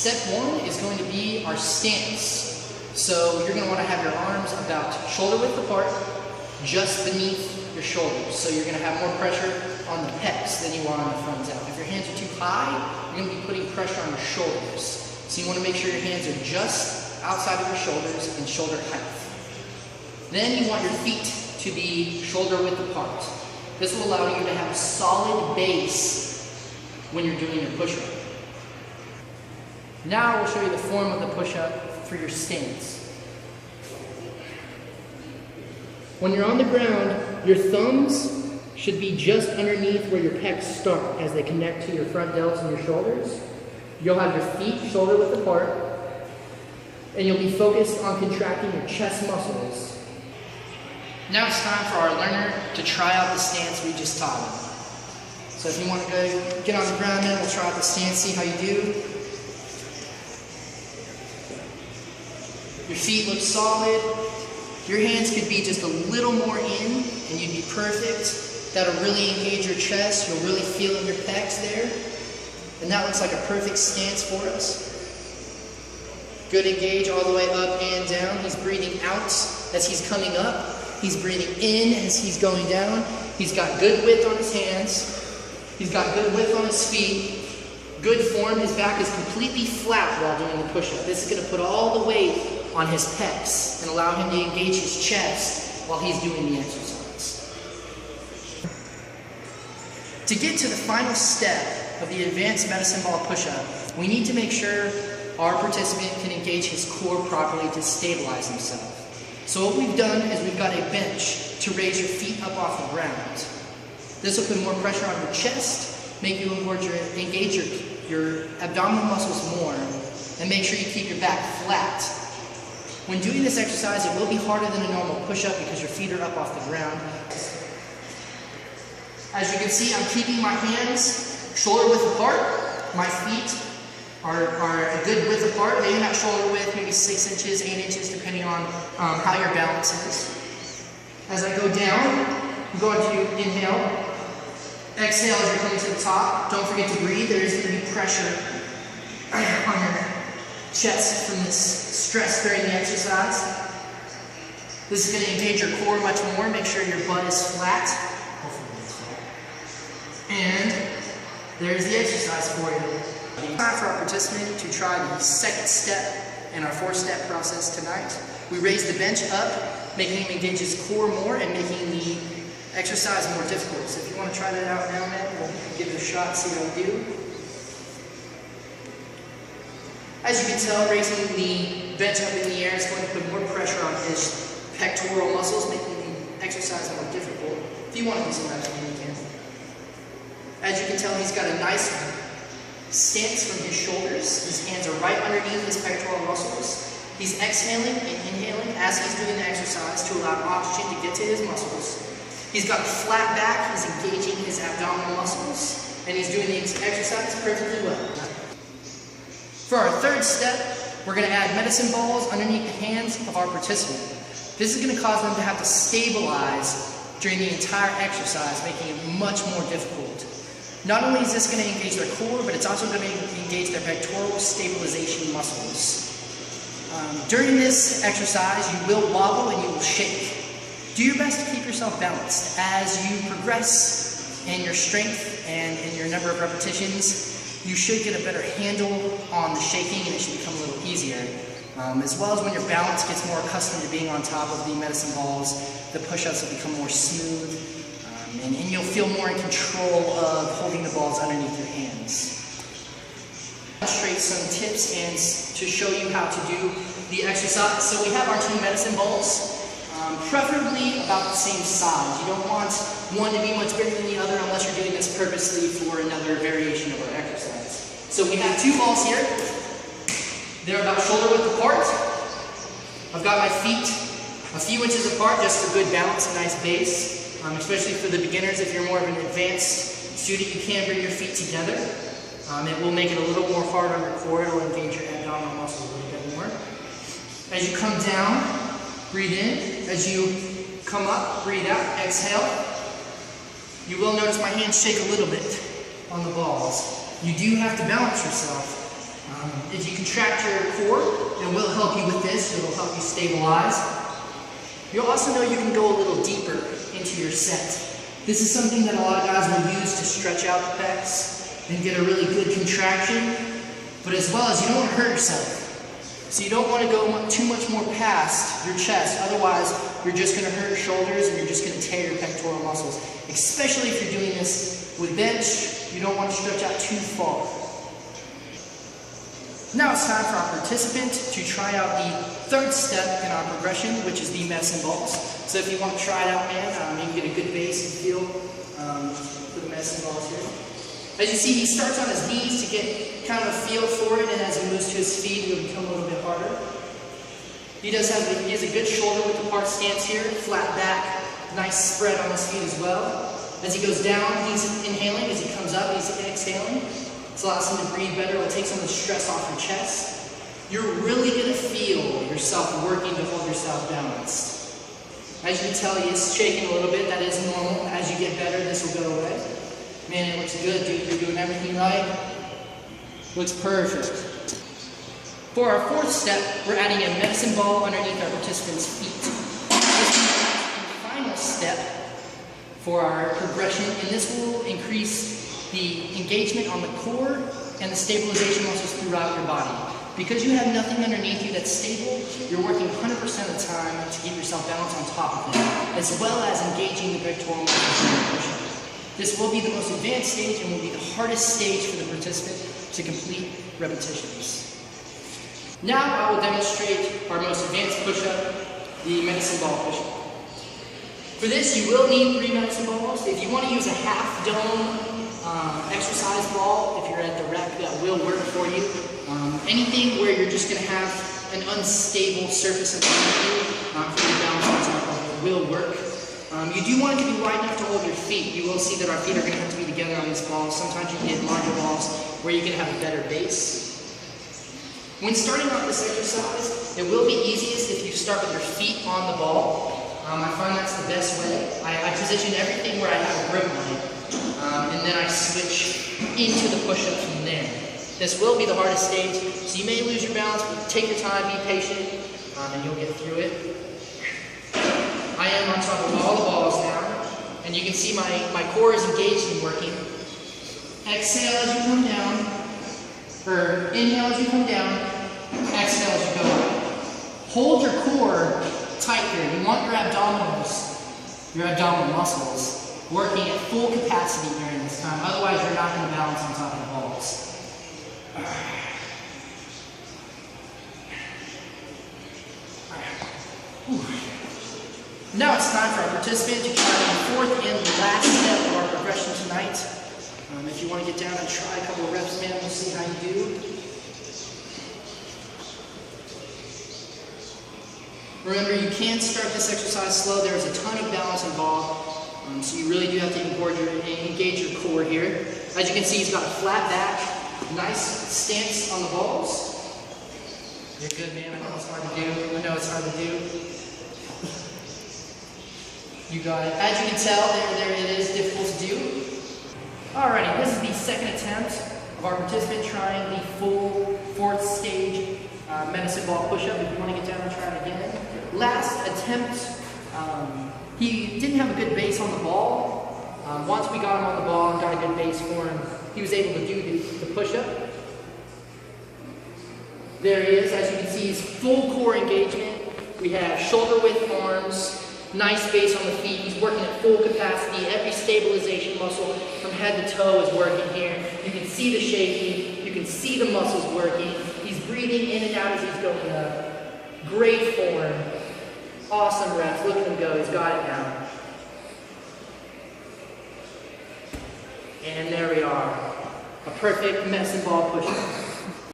Step one is going to be our stance. So you're going to want to have your arms about shoulder width apart, just beneath your shoulders. So you're going to have more pressure on the pecs than you are on the front out. If your hands are too high, you're going to be putting pressure on your shoulders. So you want to make sure your hands are just outside of your shoulders and shoulder height. Then you want your feet to be shoulder width apart. This will allow you to have a solid base when you're doing your push-up. Now I will show you the form of the push-up for your stance. When you're on the ground, your thumbs should be just underneath where your pecs start as they connect to your front delts and your shoulders. You'll have your feet shoulder width apart, and you'll be focused on contracting your chest muscles. Now it's time for our learner to try out the stance we just taught him. So if you want to go get on the ground now, we'll try out the stance, see how you do. Your feet look solid. Your hands could be just a little more in and you'd be perfect. That'll really engage your chest. You'll really feel in your pecs there. And that looks like a perfect stance for us. Good engage all the way up and down. He's breathing out as he's coming up. He's breathing in as he's going down. He's got good width on his hands. He's got good width on his feet. Good form. His back is completely flat while doing the push-up. This is going to put all the weight on his pecs and allow him to engage his chest while he's doing the exercise. To get to the final step of the advanced medicine ball push-up, we need to make sure our participant can engage his core properly to stabilize himself. So what we've done is we've got a bench to raise your feet up off the ground. This will put more pressure on your chest, make you engage your abdominal muscles more, and make sure you keep your back flat. When doing this exercise, it will be harder than a normal push-up because your feet are up off the ground. As you can see, I'm keeping my hands shoulder width apart. My feet are a good width apart. Maybe not shoulder width, maybe 6 inches, 8 inches, depending on how your balance is. As I go down, I'm going to inhale. Exhale as you're coming to the top. Don't forget to breathe. There is going to be pressure on your chest from this stress during the exercise. This is going to engage your core much more. Make sure your butt is flat. And there's the exercise for you. Time for our participant to try the second step in our 4-step process tonight. We raise the bench up, making him engage his core more and making the exercise more difficult. So if you want to try that out now, man, we'll give it a shot, see how we do. As you can tell, raising the bench up in the air is going to put more pressure on his pectoral muscles, making the exercise more difficult. If you want to do some reps, you can. As you can tell, he's got a nice stance from his shoulders. His hands are right underneath his pectoral muscles. He's exhaling and inhaling as he's doing the exercise to allow oxygen to get to his muscles. He's got a flat back. He's engaging his abdominal muscles. And he's doing the exercise perfectly well. For our third step, we're going to add medicine balls underneath the hands of our participant. This is going to cause them to have to stabilize during the entire exercise, making it much more difficult. Not only is this going to engage their core, but it's also going to engage their pectoral stabilization muscles. During this exercise, you will wobble and you will shake. Do your best to keep yourself balanced. As you progress in your strength and in your number of repetitions, you should get a better handle on the shaking and it should become a little easier. As well as when your balance gets more accustomed to being on top of the medicine balls, the push-ups will become more smooth and you'll feel more in control of holding the balls underneath your hands. I'll demonstrate some tips and to show you how to do the exercise. So we have our 2 medicine balls. Preferably about the same size. You don't want one to be much bigger than the other unless you're doing this purposely for another variation of our exercise. So we have 2 balls here. They're about shoulder width apart. I've got my feet a few inches apart just for good balance, a nice base. Especially for the beginners, if you're more of an advanced student, you can bring your feet together. It will make it a little more hard on your core. It will engage your abdominal muscles a little bit more. As you come down, breathe in. As you come up, breathe out, exhale. You will notice my hands shake a little bit on the balls. You do have to balance yourself. If you contract your core, it will help you with this. It will help you stabilize. You'll also know you can go a little deeper into your set. This is something that a lot of guys will use to stretch out the pecs and get a really good contraction, but as well as you don't want to hurt yourself. So you don't want to go too much more past your chest, otherwise you're just going to hurt your shoulders and you're just going to tear your pectoral muscles. Especially if you're doing this with bench, you don't want to stretch out too far. Now it's time for our participant to try out the third step in our progression, which is the medicine balls. So if you want to try it out, man, you can get a good base and feel for the medicine balls here. As you see, he starts on his knees to get kind of a feel for it, and as he moves to his feet, it will become a little bit harder. He has a good shoulder width apart stance here, flat back, nice spread on his feet as well. As he goes down, he's inhaling. As he comes up, he's exhaling. This allows him to breathe better. It will take some of the stress off your chest. You're really going to feel yourself working to hold yourself balanced. As you can tell, he is shaking a little bit. That is normal. As you get better, this will go away. Man, it looks good, dude. You're doing everything right. Looks perfect. For our fourth step, we're adding a medicine ball underneath our participant's feet. This is the final step for our progression, and this will increase the engagement on the core and the stabilization muscles throughout your body. Because you have nothing underneath you that's stable, you're working 100% of the time to keep yourself balanced on top of it, as well as engaging the pectoral muscles in your push-up. This will be the most advanced stage and will be the hardest stage for the participant to complete repetitions. Now I will demonstrate our most advanced push-up, the medicine ball push-up. For this, you will need 3 medicine balls. If you want to use a half dome exercise ball, if you're at the rep, that will work for you. Anything where you're just going to have an unstable surface underneath you for your balance on top of it will work. You do want it to be wide enough to hold your feet. You will see that our feet are going to have to be together on these balls. Sometimes you can get larger balls where you can have a better base. When starting off this exercise, it will be easiest if you start with your feet on the ball. I find that's the best way. I position everything where I have a grip on it, and then I switch into the push-up from there. This will be the hardest stage, so you may lose your balance, but take your time, be patient, and you'll get through it. I am on top of all the balls now, and you can see my core is engaged and working. Exhale as you come down, or inhale as you come down, exhale as you go up. Hold your core tight here. You want your abdominal muscles, working at full capacity during this time. Otherwise, you're not going to balance on top of the balls. Now it's time for our participant to try the fourth and last step of our progression tonight. If you want to get down and try a couple of reps, man, we'll see how you do. Remember, you can start this exercise slow. There is a ton of balance involved, so you really do have to engage your core here. As you can see, he's got a flat back, nice stance on the balls. You're good, man. I know it's hard to do. You got it. As you can tell, there it is difficult to do. Alrighty, this is the second attempt of our participant trying the full fourth stage medicine ball push-up. If you want to get down and try it again. Last attempt, he didn't have a good base on the ball. Once we got him on the ball and got a good base for him, he was able to do the push-up. There he is. As you can see, he's full core engagement. We have shoulder width arms, nice base on the feet. He's working at full capacity. Every stabilization muscle from head to toe is working here. You can see the shaking. You can see the muscles working. He's breathing in and out as he's going up. Great form. Awesome reps. Look at him go. He's got it now. And there we are. A perfect medicine ball push-up.